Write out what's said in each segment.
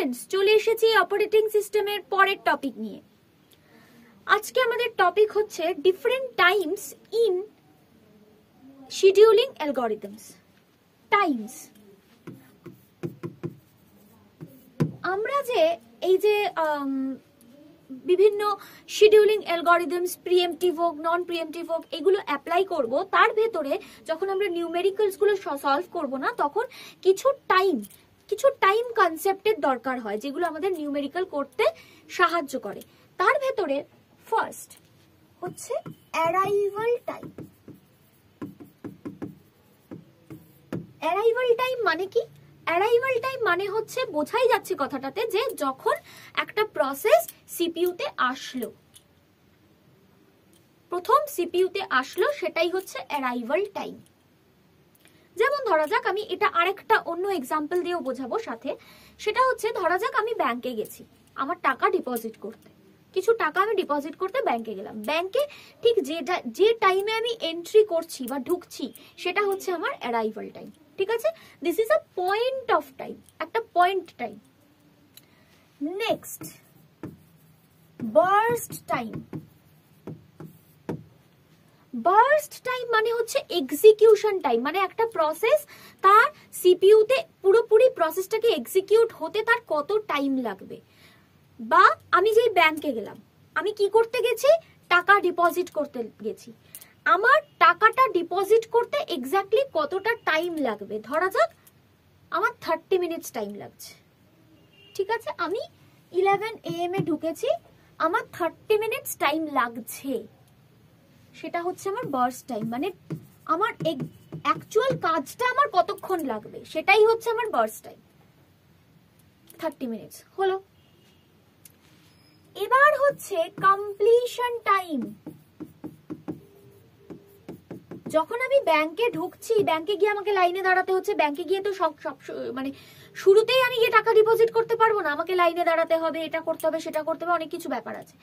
Students, চলে এসেছি operating সিস্টেমের পরের টপিক নিয়ে। আজকে আমাদের টপিক হচ্ছে different Times in scheduling algorithms. Times, আমরা যে এই যে বিভিন্ন শিডিউলিং অ্যালগরিদমস, প্রিএমটিভ হোক, নন প্রিএমটিভ হোক, এগুলো অ্যাপ্লাই করব, তার ভেতরে যখন আমরা নিউমেরিক্যালস গুলো সলভ করব না, তখন কিছু টাইম কনসেপ্টের দরকার হয় যেগুলো আমাদের নিউমেরিক্যাল করতে সাহায্য করে। তার ভেতরে ফার্স্ট হচ্ছে অ্যারাইভাল টাইম। অ্যারাইভাল টাইম মানে কি? অ্যারাইভাল টাইম মানে হচ্ছে, বোঝাই যাচ্ছে কথাটাতে, যে যখন একটা প্রসেস সিপিইউতে আসলো, প্রথম সিপিইউতে আসলো, সেটাই হচ্ছে অ্যারাইভাল টাইম। যেমন ধরা যাক, আমি এটা আরেকটা অন্য এক্সাম্পল দিয়েও বোঝাবো সাথে। সেটা হচ্ছে, ধরা যাক আমি ব্যাংকে গেছি আমার টাকা ডিপোজিট করতে, কিছু টাকা আমি ডিপোজিট করতে ব্যাংকে গেলাম। ব্যাংকে ঠিক যে টাইমে আমি এন্ট্রি করছি বা ঢুকছি, সেটা হচ্ছে আমার অ্যারাইভাল টাইম। ঠিক আছে, this is a point of time, একটা point time. Next, burst time. Burst time মানে হচ্ছে এক্সিকিউশন টাইম, মানে একটা প্রসেস তার সিপিইউতে পুরোপুরি প্রসেসটাকে এক্সিকিউট হতে তার কত টাইম লাগবে। বা আমি যেই ব্যাংকে গেলাম, আমি কি করতে গেছি? টাকা ডিপোজিট করতে গেছি। আমার টাকাটা ডিপোজিট করতে এক্স্যাক্টলি কতটা টাইম লাগবে? ধরা যাক আমার 30 মিনিটস টাইম লাগছে। ঠিক আছে, আমি 11 AM এ ঢুকেছি, আমার 30 মিনিটস টাইম লাগছে, সেটা হচ্ছে আমার বার্স্ট টাইম। মানে আমার অ্যাকচুয়াল কাজটা আমার কতক্ষণ লাগবে, সেটাই হচ্ছে আমার বার্স্ট টাইম। 30 মিনিটস হলো। এবার হচ্ছে কমপ্লিশন টাইম। যখন আমি ব্যাংকে ঢুকছি, ব্যাংকে গিয়ে আমাকে লাইনে দাঁড়াতে হচ্ছে। ব্যাংকে গিয়ে তো সব মানে শুরুতেই আমি গিয়ে টাকা ডিপোজিট করতে পারবো না, আমাকে লাইনে দাঁড়াতে হবে, এটা করতে হবে, সেটা করতে হবে, অনেক কিছু ব্যাপার আছে।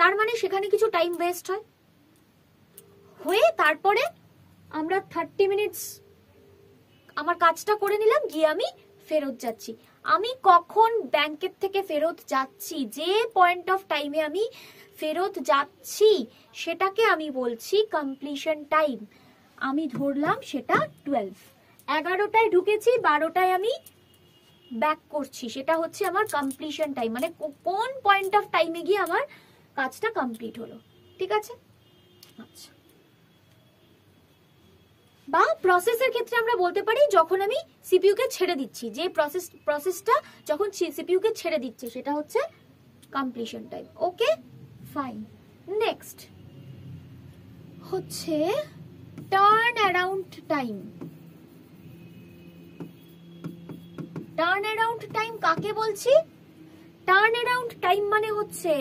তার মানে সেখানে কিছু টাইম ওয়েস্ট হয়ে তারপরে আমরা 30 মিনিটস আমার কাজটা করে নিলাম, গিয়ে আমি ফেরত যাচ্ছি। আমি কখন ব্যাংকের থেকে ফেরত যাচ্ছি, যে পয়েন্ট অফ টাইমে আমি ফেরত যাচ্ছি, সেটাকে আমি বলছি কমপ্লিশন টাইম। আমি ধরলাম সেটা 12, 11টায় ঢুকেছি, 12টায় আমি ব্যাক করছি, সেটা হচ্ছে আমার কমপ্লিশন টাইম। মানে কোন পয়েন্ট অফ টাইমে গিয়ে আমার কাজটা কমপ্লিট হলো। ঠিক আছে, আচ্ছা। বা প্রসেসের ক্ষেত্রে আমরা বলতে পারি, যখন আমি সিপিইউ কে ছেড়ে দিচ্ছি, যে প্রসেসটা যখন সিপিইউ কে ছেড়ে দিচ্ছে, সেটা হচ্ছে কমপ্লিশন টাইম। ওকে, ফাইন। নেক্সট হচ্ছে turn around time. Turn around time কাকে বলছি? টার্ন অ্যারাউন্ড টাইম মানে হচ্ছে,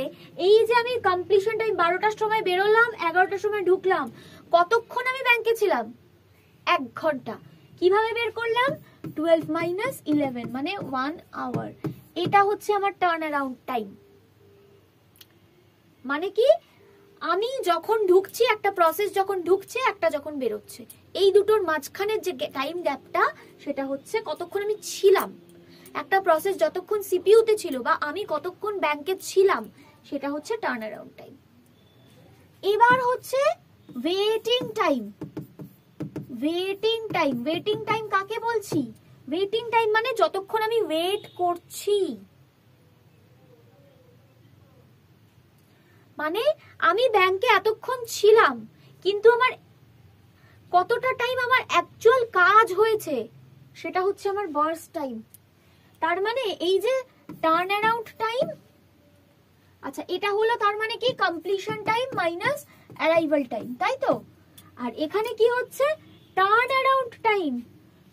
এই যে আমি কমপ্লিশন টাইম 12টার সময় বেরোলাম, 11টার সময় ঢুকলাম, কতক্ষণ আমি ব্যাংকে ছিলাম? 1 ঘন্টা। কিভাবে বের করলাম? 12 মাইনাস 11 মানে 1 আওয়ার। এটা হচ্ছে আমার টার্ন অ্যারাউন্ড টাইম। মানে কি, আমি যখন ঢুকছি, একটা প্রসেস যখন ঢুকছে, একটা যখন বেরোচ্ছে, এই দুটোর মাঝখানের যে টাইম গ্যাপটা, সেটা হচ্ছে কতক্ষণ আমি ছিলাম। একটা প্রসেস যতক্ষণ সিপিইউতে ছিল, বা আমি কতক্ষণ ব্যাংকে ছিলাম, সেটা হচ্ছে টার্ন অ্যারাউন্ড টাইম। এবার হচ্ছে waiting time. Waiting time, waiting time কাকে বলছি? ওয়েটিং টাইম মানে যতক্ষণ আমি ওয়েট করছি। মানে আমি ব্যাংকে এতক্ষণ ছিলাম, কিন্তু আমার কতটা টাইম আমার অ্যাকচুয়াল কাজ হয়েছে, সেটা হচ্ছে আমার বার্স্ট টাইম। তার মানে এই যে টার্ন অ্যারাউন্ড টাইম, আচ্ছা, এটা হলো তার মানে কি completion time minus arrival time, তাই তো? আর এখানে কি হচ্ছে? টার্ন অ্যারাউন্ড টাইম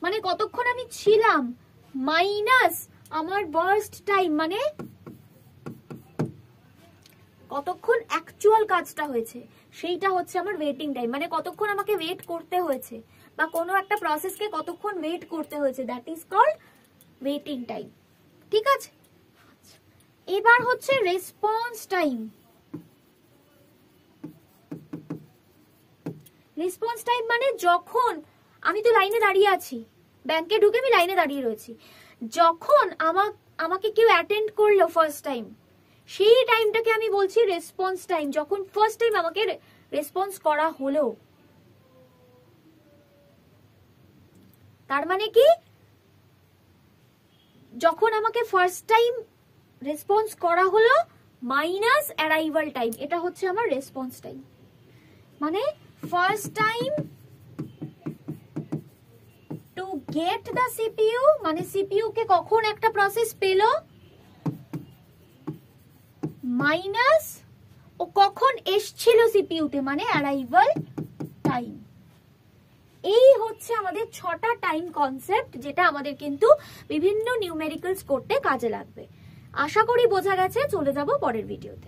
মানে কতক্ষণ আমি ছিলাম মাইনাস আমার বার্স্ট টাইম, মানে কতক্ষণ অ্যাকচুয়াল কাজটা হয়েছে, সেইটা হচ্ছে আমার ওয়েটিং টাইম। মানে কতক্ষণ আমাকে ওয়েট করতে হয়েছে, বা কোনো একটা প্রসেসকে কতক্ষণ ওয়েট করতে হয়েছে, that is called waiting time. ঠিক আছে, এবার হচ্ছে রেসপন্স টাইম। রেসপন্স টাইম মানে যখন আমি তো লাইনে দাঁড়িয়ে আছি, ব্যাংকে ঢুকে আমি লাইনে দাঁড়িয়ে রয়েছি, যখন আমার আমাকে কেউ অ্যাটেন্ড করলো ফার্স্ট টাইম, সেই টাইমটাকে আমি বলছি রেসপন্স টাইম, যখন ফার্স্ট টাইম আমাকে রেসপন্স করা হলো। তার মানে কি, যখন আমাকে ফার্স্ট টাইম রেসপন্স করা হলো মাইনাস অ্যারাইভাল টাইম, এটা হচ্ছে আমার রেসপন্স টাইম। মানে first time to get the CPU, মানে সিপিইউ কে কখন একটা প্রসেস পেলো, মাইনাস ও কখন এসছিল সিপিইউ তে, মানে অ্যারাইভাল টাইম। এই হচ্ছে আমাদের 6টা টাইম কনসেপ্ট, যেটা আমাদের কিন্তু বিভিন্ন নিউমেরিক্যালস করতে কাজে লাগবে। আশা করি বোঝা গেছে। চলে যাব পরের ভিডিওতে।